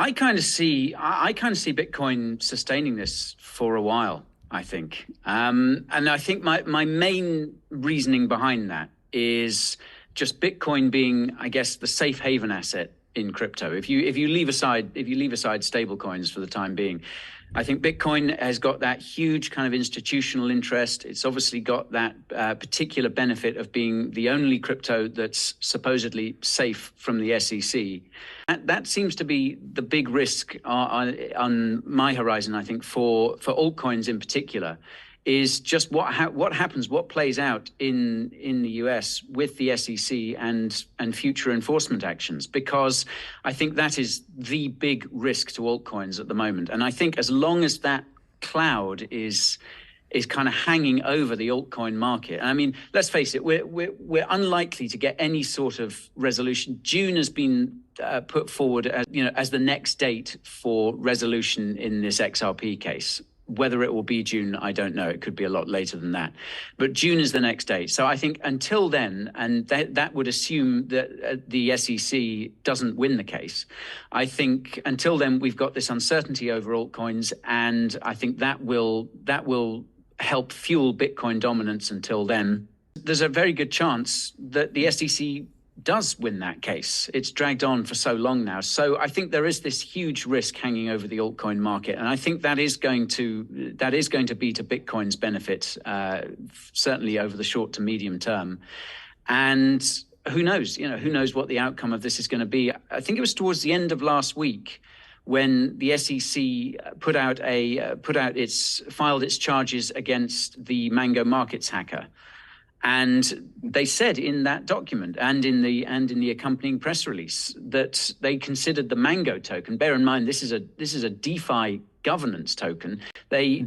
I kind of see Bitcoin sustaining this for a while, I think. And I think my main reasoning behind that is just Bitcoin being, I guess, the safe haven asset in crypto. If you leave aside stable coins for the time being, I think Bitcoin has got that huge kind of institutional interest. It's obviously got that particular benefit of being the only crypto that's supposedly safe from the SEC. That seems to be the big risk on my horizon, I think, for altcoins in particular, is just what happens, what plays out in the US with the SEC and future enforcement actions, because I think that is the big risk to altcoins at the moment. And I think as long as that cloud is kind of hanging over the altcoin market. I mean, let's face it, we're unlikely to get any sort of resolution. June has been put forward as the next date for resolution in this XRP case. Whether it will be June, I don't know. It could be a lot later than that. But June is the next date. So I think until then, and that would assume that the SEC doesn't win the case, I think until then we've got this uncertainty over altcoins, and I think that will help fuel Bitcoin dominance until then. There's a very good chance that the SEC does win that case. It's dragged on for so long now. So I think there is this huge risk hanging over the altcoin market. And I think that is going to be to Bitcoin's benefit, certainly over the short to medium term. And who knows what the outcome of this is going to be. I think it was towards the end of last week when the SEC filed its charges against the Mango Markets hacker. And they said in that document and in the accompanying press release that they considered the Mango token. Bear in mind, this is a DeFi governance token. They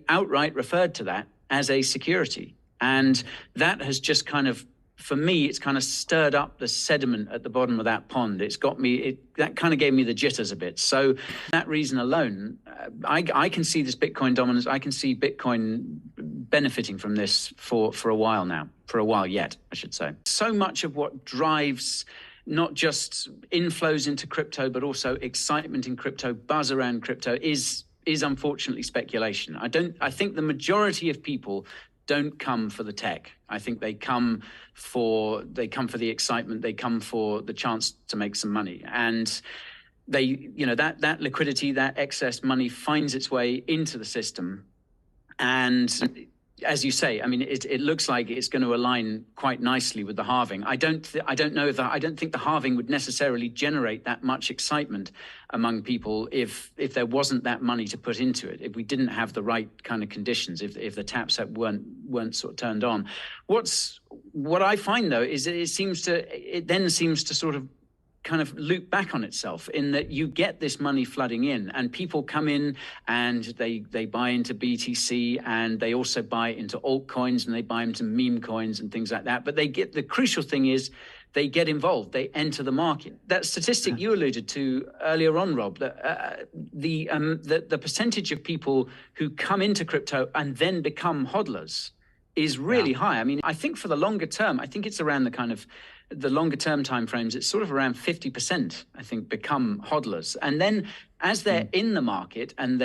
outright referred to that as a security, and that has just kind of, for me, it's kind of stirred up the sediment at the bottom of that pond. That kind of gave me the jitters a bit. So that reason alone, I can see this Bitcoin dominance. I can see Bitcoin benefiting from this for a while now, for a while yet, I should say. So much of what drives not just inflows into crypto, but also excitement in crypto, buzz around crypto is unfortunately speculation. I think the majority of people don't come for the tech. I think they come for the excitement. They come for the chance to make some money, and that liquidity, that excess money finds its way into the system. And as you say, I mean, it looks like it's going to align quite nicely with the halving. I don't think the halving would necessarily generate that much excitement among people if there wasn't that money to put into it, if we didn't have the right kind of conditions, if the taps weren't sort of turned on. What I find though is that it then seems to sort of kind of loop back on itself, in that you get this money flooding in and people come in and they buy into BTC, and they also buy into altcoins, and they buy into meme coins and things like that. But the crucial thing is they get involved, they enter the market. That statistic you alluded to earlier on, Rob, that the percentage of people who come into crypto and then become hodlers is really high. I mean, I think for the longer term, I think it's around the longer term timeframes, it's sort of around 50%, I think, become hodlers. And then as they're in the market, and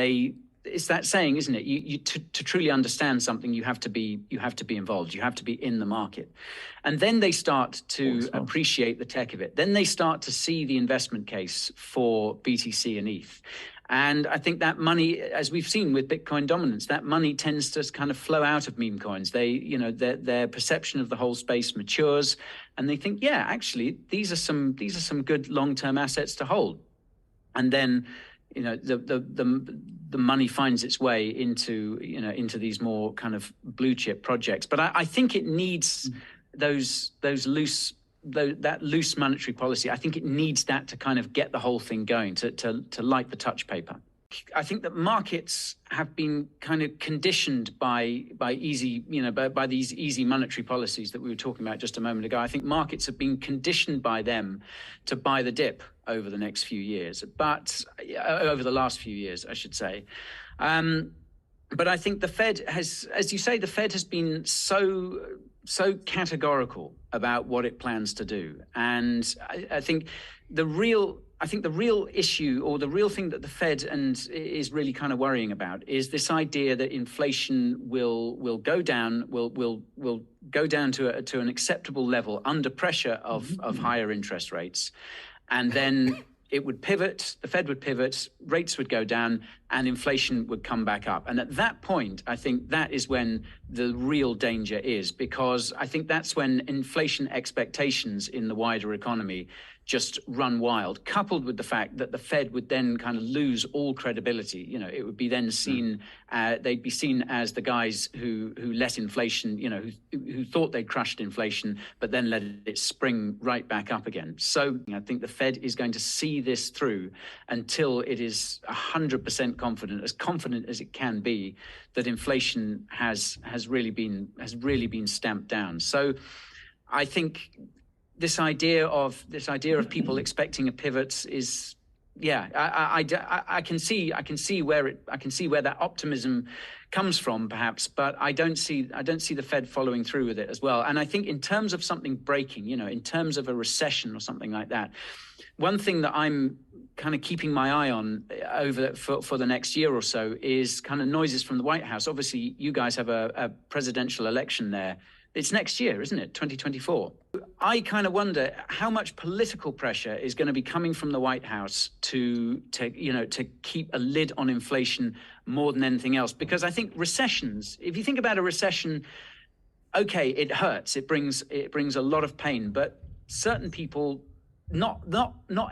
it's that saying, isn't it? To truly understand something, you have to be involved. You have to be in the market. And then they start to appreciate the tech of it. Then they start to see the investment case for BTC and ETH. And I think that money, as we've seen with Bitcoin dominance, that money tends to kind of flow out of meme coins. Their perception of the whole space matures, and they think, yeah, actually, these are some good long-term assets to hold. And then, the money finds its way into these more kind of blue chip projects. But I think it needs that loose monetary policy. I think it needs that to kind of get the whole thing going, to light the touch paper. I think that markets have been kind of conditioned by these easy monetary policies that we were talking about just a moment ago. I think markets have been conditioned by them to buy the dip over the next few years, but over the last few years, I should say. But I think the Fed has, as you say, the Fed has been so categorical about what it plans to do. And I think I think the real issue, or the real thing that the Fed is really kind of worrying about, is this idea that inflation will go down, will go down to an acceptable level under pressure of higher interest rates, and then it would pivot, the Fed would pivot, rates would go down, and inflation would come back up. And at that point, I think that is when the real danger is, because I think that's when inflation expectations in the wider economy just run wild, coupled with the fact that the Fed would then kind of lose all credibility. You know, it would be then seen, they'd be seen as the guys who let inflation, you know, who thought they'd crushed inflation, but then let it spring right back up again. So I think the Fed is going to see this through until it is 100% confident as it can be, that inflation has really been stamped down. So I think this idea of people expecting a pivot is, yeah, I can see where that optimism comes from, perhaps, but I don't see the Fed following through with it as well. And I think in terms of something breaking, you know, in terms of a recession or something like that, one thing that I'm kind of keeping my eye on for the next year or so is kind of noises from the White House. Obviously, you guys have a presidential election there. It's next year, isn't it? 2024. I kind of wonder how much political pressure is going to be coming from the White House to keep a lid on inflation more than anything else. Because I think recessions, if you think about a recession, okay, it hurts, it brings a lot of pain, but certain people, not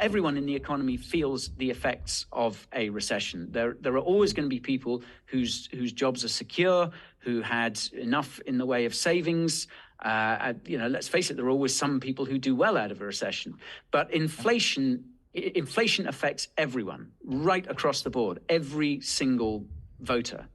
everyone in the economy feels the effects of a recession. There are always going to be people whose jobs are secure, who had enough in the way of savings. Let's face it, there are always some people who do well out of a recession. But inflation affects everyone right across the board, every single voter.